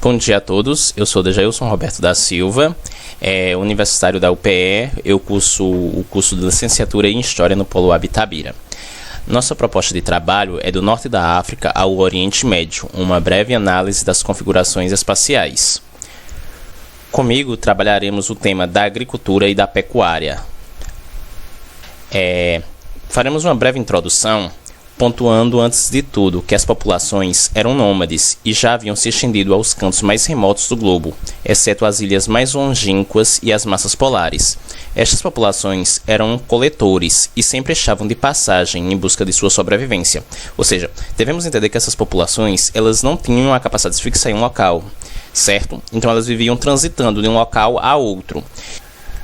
Bom dia a todos, eu sou Dejailson Roberto da Silva, universitário da UPE, eu curso o curso de licenciatura em História no Polo Itabira. Nossa proposta de trabalho é do norte da África ao Oriente Médio, uma breve análise das configurações espaciais. Comigo trabalharemos o tema da agricultura e da pecuária. Faremos uma breve introdução, pontuando antes de tudo que as populações eram nômades e já haviam se estendido aos cantos mais remotos do globo, exceto as ilhas mais longínquas e as massas polares. Estas populações eram coletores e sempre estavam de passagem em busca de sua sobrevivência. Ou seja, devemos entender que essas populações elas não tinham a capacidade de se fixar em um local, certo? Então elas viviam transitando de um local a outro.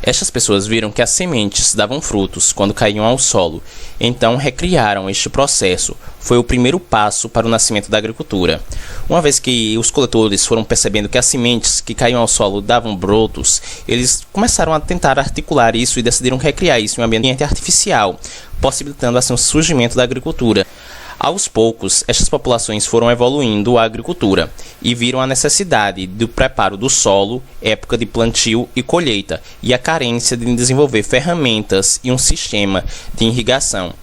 Estas pessoas viram que as sementes davam frutos quando caíam ao solo, então recriaram este processo. Foi o primeiro passo para o nascimento da agricultura. Uma vez que os coletores foram percebendo que as sementes que caíam ao solo davam brotos, eles começaram a tentar articular isso e decidiram recriar isso em um ambiente artificial, possibilitando assim o surgimento da agricultura. Aos poucos, estas populações foram evoluindo a agricultura e viram a necessidade do preparo do solo, época de plantio e colheita, e a carência de desenvolver ferramentas e um sistema de irrigação.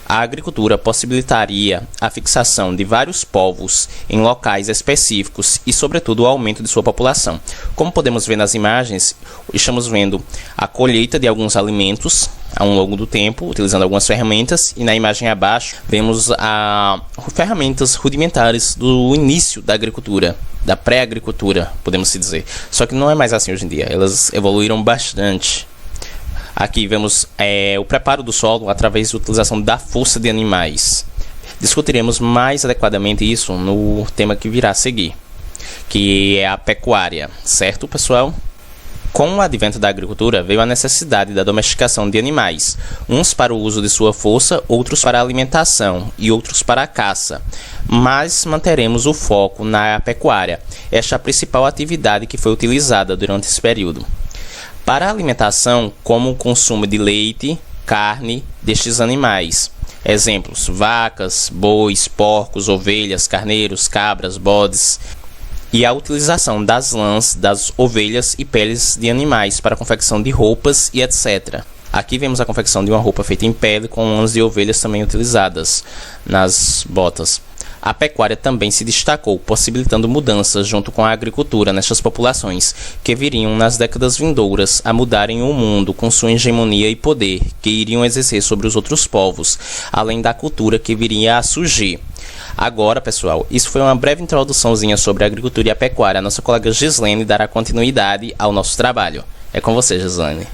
A agricultura possibilitaria a fixação de vários povos em locais específicos e, sobretudo, o aumento de sua população. Como podemos ver nas imagens, estamos vendo a colheita de alguns alimentos ao longo do tempo, utilizando algumas ferramentas, e na imagem abaixo vemos ferramentas rudimentares do início da agricultura, da pré-agricultura, podemos se dizer. Só que não é mais assim hoje em dia, elas evoluíram bastante. Aqui vemos o preparo do solo através da utilização da força de animais. Discutiremos mais adequadamente isso no tema que virá a seguir, que é a pecuária, certo, pessoal? Com o advento da agricultura veio a necessidade da domesticação de animais, uns para o uso de sua força, outros para a alimentação e outros para a caça. Mas manteremos o foco na pecuária, esta é a principal atividade que foi utilizada durante esse período. Para a alimentação, como o consumo de leite, carne destes animais. Exemplos: vacas, bois, porcos, ovelhas, carneiros, cabras, bodes. E a utilização das lãs, das ovelhas e peles de animais para a confecção de roupas e etc. Aqui vemos a confecção de uma roupa feita em pele com lãs de ovelhas também utilizadas nas botas. A pecuária também se destacou, possibilitando mudanças junto com a agricultura nestas populações, que viriam nas décadas vindouras a mudarem o mundo com sua hegemonia e poder, que iriam exercer sobre os outros povos, além da cultura que viria a surgir. Agora, pessoal, isso foi uma breve introduçãozinha sobre a agricultura e a pecuária. A nossa colega Gislene dará continuidade ao nosso trabalho. É com você, Gislene.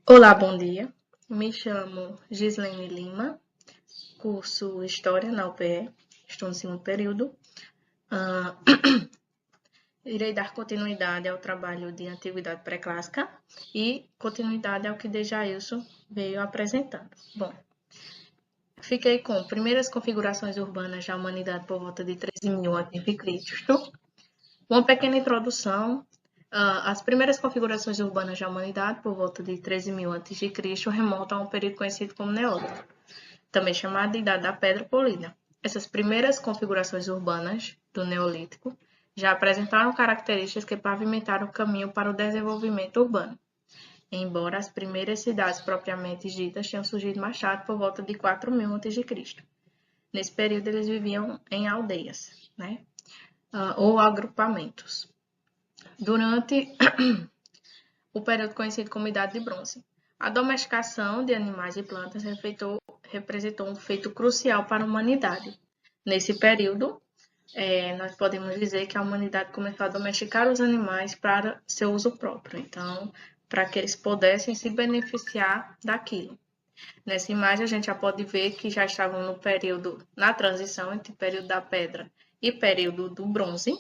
Olá, bom dia. Me chamo Gislene Lima. Curso História na UPE, estou no segundo período. Irei dar continuidade ao trabalho de Antiguidade Pré-Clássica e continuidade ao que Dejailson veio apresentando. Bom, fiquei com primeiras configurações urbanas da humanidade por volta de 13.000 a.C. Uma pequena introdução. As primeiras configurações urbanas da humanidade por volta de 13.000 a.C. remontam a um período conhecido como Neolítico, também chamada de Idade da Pedra Polida. Essas primeiras configurações urbanas do Neolítico já apresentaram características que pavimentaram o caminho para o desenvolvimento urbano, embora as primeiras cidades propriamente ditas tenham surgido mais tarde por volta de 4.000 a.C. Nesse período eles viviam em aldeias, ou agrupamentos. Durante o período conhecido como Idade de Bronze, a domesticação de animais e plantas representou um feito crucial para a humanidade. Nesse período, nós podemos dizer que a humanidade começou a domesticar os animais para seu uso próprio, então, para que eles pudessem se beneficiar daquilo. Nessa imagem, a gente já pode ver que já estavam na transição entre o período da pedra e período do bronze,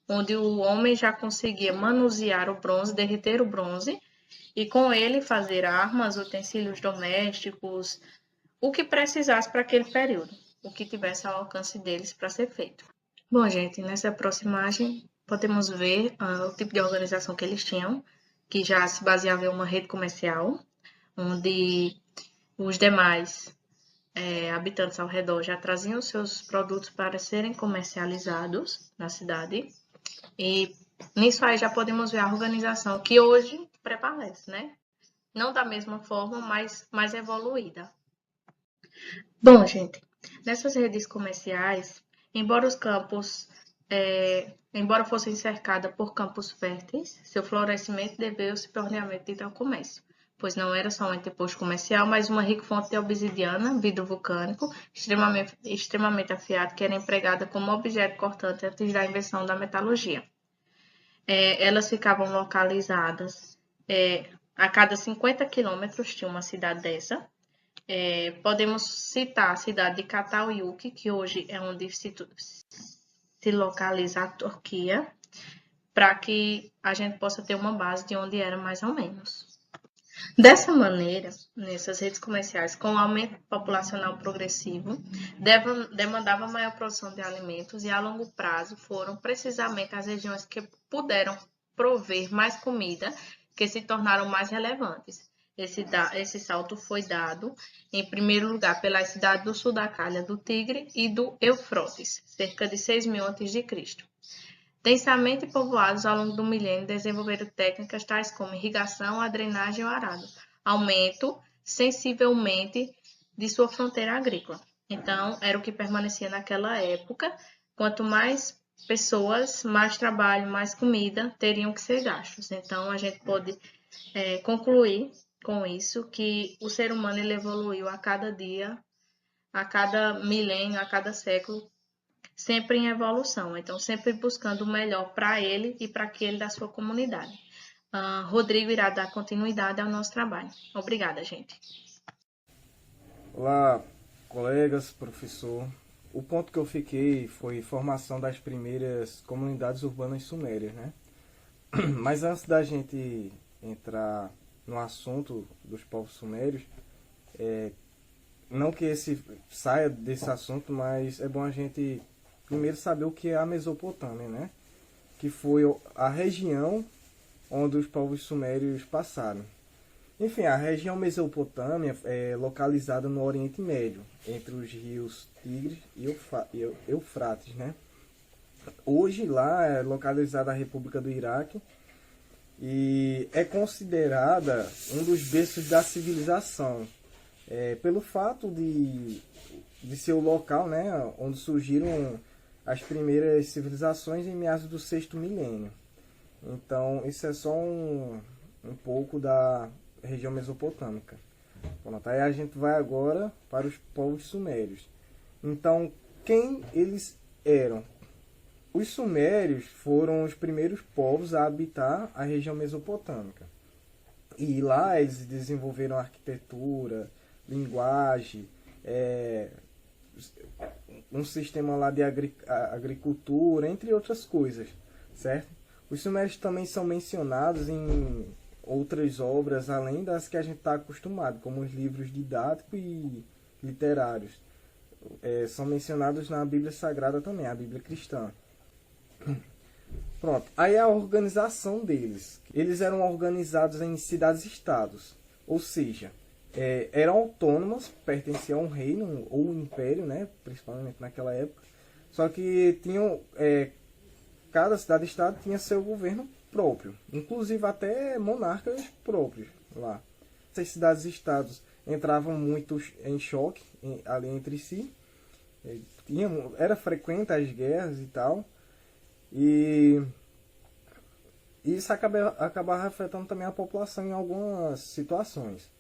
onde o homem já conseguia manusear o bronze, derreter o bronze, e com ele fazer armas, utensílios domésticos, o que precisasse para aquele período, o que tivesse ao alcance deles para ser feito. Bom, gente, nessa próxima imagem podemos ver o tipo de organização que eles tinham, que já se baseava em uma rede comercial, onde os demais habitantes ao redor já traziam seus produtos para serem comercializados na cidade. E nisso aí já podemos ver a organização que hoje prevalece, né? Não da mesma forma, mas mais evoluída. Bom, gente, nessas redes comerciais, embora os campos, embora fossem cercadas por campos férteis, seu florescimento deveu-se pelo ordenamento de tal comércio, pois não era somente posto comercial, mas uma rica fonte de obsidiana, vidro vulcânico, extremamente afiado, que era empregada como objeto cortante antes da invenção da metalurgia. Elas ficavam localizadas a cada 50 quilômetros, tinha uma cidade dessa. Podemos citar a cidade de Cataluyuk, que hoje é onde se localiza a Turquia, para que a gente possa ter uma base de onde era mais ou menos. Dessa maneira, nessas redes comerciais, com o aumento populacional progressivo, demandava maior produção de alimentos e, a longo prazo, foram precisamente as regiões que puderam prover mais comida que se tornaram mais relevantes. Esse salto foi dado, em primeiro lugar, pelas cidades do sul da Calha do Tigre e do Eufrates, cerca de 6.000 a.C. Densamente povoados ao longo do milênio, desenvolveram técnicas tais como irrigação, a drenagem e o arado, aumento sensivelmente de sua fronteira agrícola. Então, era o que permanecia naquela época. Quanto mais pessoas, mais trabalho, mais comida teriam que ser gastos. Então, a gente pode concluir com isso que o ser humano ele evoluiu a cada dia, a cada milênio, a cada século, sempre em evolução, então sempre buscando o melhor para ele e para aquele da sua comunidade. Rodrigo irá dar continuidade ao nosso trabalho. Obrigada, gente. Olá, colegas, professor. O ponto que eu fiquei foi formação das primeiras comunidades urbanas sumérias, né? Mas antes da gente entrar no assunto dos povos sumérios, não que esse saia desse assunto, mas é bom a gente primeiro saber o que é a Mesopotâmia, né? Que foi a região onde os povos sumérios passaram. Enfim, a região Mesopotâmia é localizada no Oriente Médio, entre os rios Tigre e Eufrates, né? Hoje lá é localizada a República do Iraque e é considerada um dos berços da civilização, pelo fato de ser o local, né, onde surgiram as primeiras civilizações em meados do sexto milênio. Então, isso é só um pouco da região mesopotâmica. Pronto, aí a gente vai agora para os povos sumérios. Então, quem eles eram? Os sumérios foram os primeiros povos a habitar a região mesopotâmica. E lá eles desenvolveram arquitetura, linguagem, um sistema lá de agricultura, entre outras coisas, certo? Os sumérios também são mencionados em outras obras, além das que a gente está acostumado, como os livros didáticos e literários. São mencionados na Bíblia Sagrada também, a Bíblia cristã. Pronto, aí a organização deles. Eles eram organizados em cidades-estados, ou seja, eram autônomas, pertenciam a um reino ou um império, né, principalmente naquela época. Só que tinham, cada cidade-estado tinha seu governo próprio, inclusive até monarcas próprios lá. Essas cidades-estados entravam muito em choque ali entre si. Era frequente as guerras e tal. E isso acabava afetando também a população em algumas situações.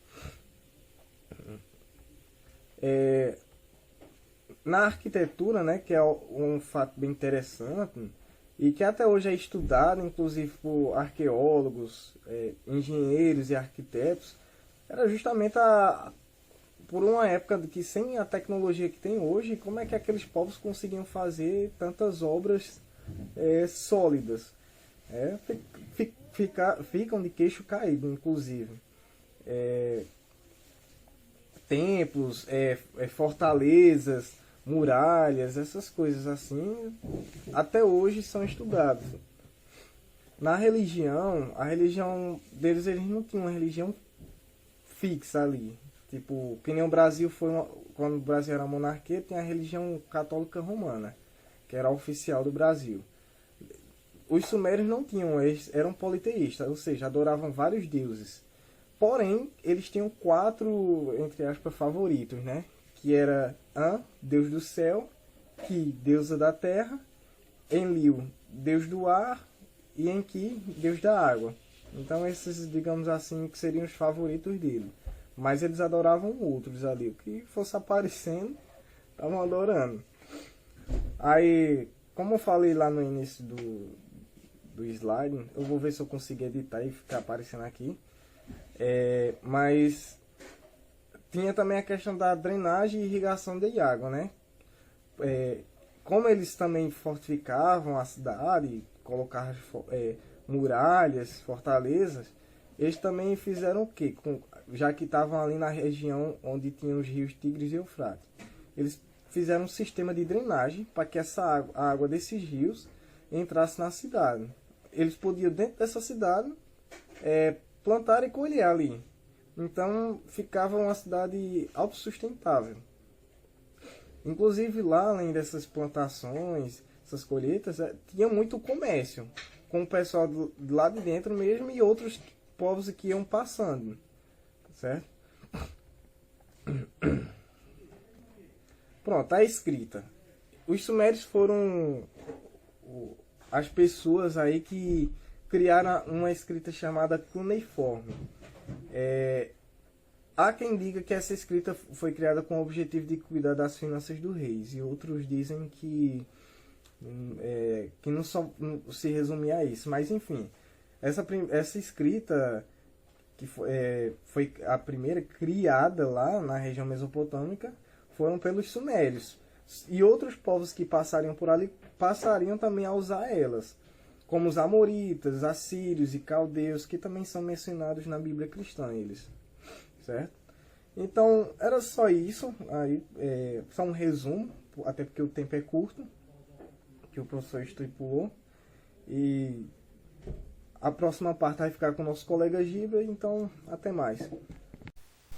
Na arquitetura, né, que é um fato bem interessante e que até hoje é estudado, inclusive por arqueólogos, engenheiros e arquitetos, era justamente por uma época que sem a tecnologia que tem hoje, como é que aqueles povos conseguiam fazer tantas obras sólidas? Ficam de queixo caído, inclusive. Templos, fortalezas, muralhas, essas coisas assim, até hoje são estudados. Na religião, a religião deles, eles não tinham uma religião fixa ali. Tipo, que nem o Brasil quando o Brasil era monarquia, tinha a religião católica romana, que era a oficial do Brasil. os sumérios não tinham, eles eram politeístas, ou seja, adoravam vários deuses. Porém, eles tinham 4, entre aspas, favoritos, né? Que era An, deus do céu, Ki, deusa da terra, Enlil, deus do ar, e Enki, deus da água. Então esses, digamos assim, que seriam os favoritos dele. Mas eles adoravam outros ali, o que fosse aparecendo, estavam adorando. Aí, como eu falei lá no início do slide, eu vou ver se eu consigo editar e ficar aparecendo aqui. Mas tinha também a questão da drenagem e irrigação de água, né? Como eles também fortificavam a cidade, colocavam muralhas, fortalezas, eles também fizeram o quê? Já que estavam ali na região onde tinham os rios Tigres e Eufrates. Eles fizeram um sistema de drenagem para que a água desses rios entrasse na cidade. Eles podiam, dentro dessa cidade, plantar e colher ali. Então ficava uma cidade autossustentável. Inclusive lá, além dessas plantações, essas colheitas, tinha muito comércio com o pessoal lá de dentro mesmo e outros povos que iam passando, certo? Pronto, a escrita. Os sumérios foram as pessoas aí que criaram uma escrita chamada cuneiforme. Há quem diga que essa escrita foi criada com o objetivo de cuidar das finanças do rei, e outros dizem que não só se resumia a isso. Mas enfim, essa escrita que foi a primeira criada lá na região mesopotâmica foram pelos sumérios, e outros povos que passariam por ali passariam também a usar elas, como os amoritas, assírios e caldeus, que também são mencionados na Bíblia cristã, eles, certo? Então era só isso aí, só um resumo, até porque o tempo é curto, que o professor estipulou, e a próxima parte vai ficar com o nosso colega Giba, então até mais.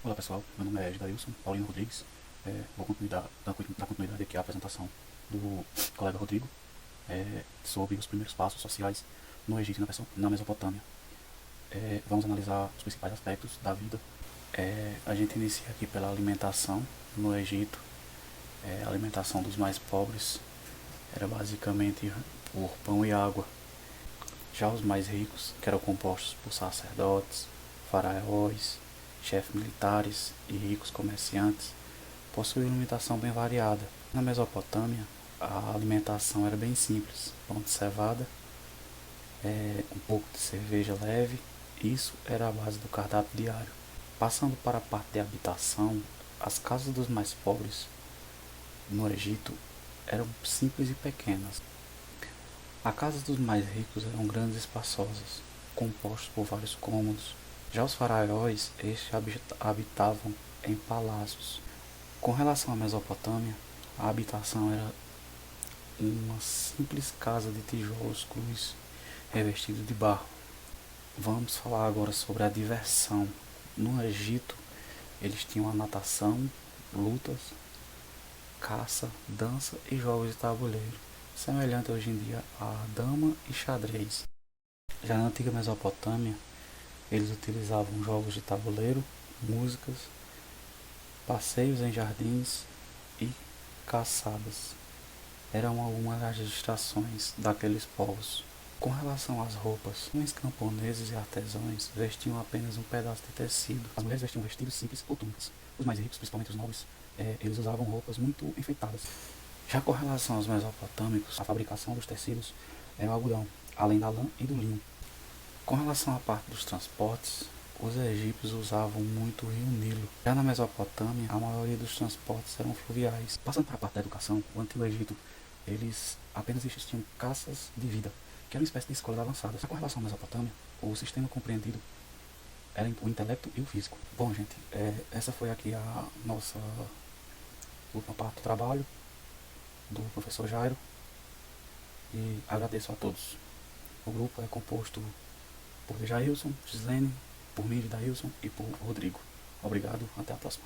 Olá pessoal, meu nome é Gidailson Paulino Rodrigues. Vou dar continuidade aqui à apresentação do colega Rodrigo sobre os primeiros passos sociais no Egito e na Mesopotâmia. Vamos analisar os principais aspectos da vida. A gente inicia aqui pela alimentação no Egito. A alimentação dos mais pobres era basicamente por pão e água. Já os mais ricos, que eram compostos por sacerdotes, faraós, chefes militares e ricos comerciantes, possuíam alimentação bem variada. Na Mesopotâmia, a alimentação era bem simples: pão de cevada, um pouco de cerveja leve. Isso era a base do cardápio diário. Passando para a parte de habitação, as casas dos mais pobres no Egito eram simples e pequenas. As casas dos mais ricos eram grandes e espaçosas, compostas por vários cômodos. Já os faraós, estes habitavam em palácios. Com relação à Mesopotâmia, a habitação era uma simples casa de tijolos crus revestido de barro. Vamos falar agora sobre a diversão. No Egito, eles tinham a natação, lutas, caça, dança e jogos de tabuleiro, semelhante hoje em dia a dama e xadrez. Já na antiga Mesopotâmia, eles utilizavam jogos de tabuleiro, músicas, passeios em jardins e caçadas. Eram algumas das distrações daqueles povos. Com relação às roupas, homens camponeses e artesãos vestiam apenas um pedaço de tecido. As mulheres vestiam vestidos simples ou túnicas. Os mais ricos, principalmente os nobres, eles usavam roupas muito enfeitadas. Já com relação aos mesopotâmicos, a fabricação dos tecidos era o algodão, além da lã e do linho. Com relação à parte dos transportes, os egípcios usavam muito o rio Nilo. Já na Mesopotâmia, a maioria dos transportes eram fluviais. Passando para a parte da educação, o Antigo Egito, eles apenas existiam caças de vida, que era uma espécie de escolas avançadas. Já com relação à Mesopotâmia, o sistema compreendido era o intelecto e o físico. Bom, gente, essa foi aqui a nossa última parte do trabalho do professor Jairo, e agradeço a todos. O grupo é composto por Jailson, Gislene, por mim, Dailson, e por Rodrigo. Obrigado, até a próxima.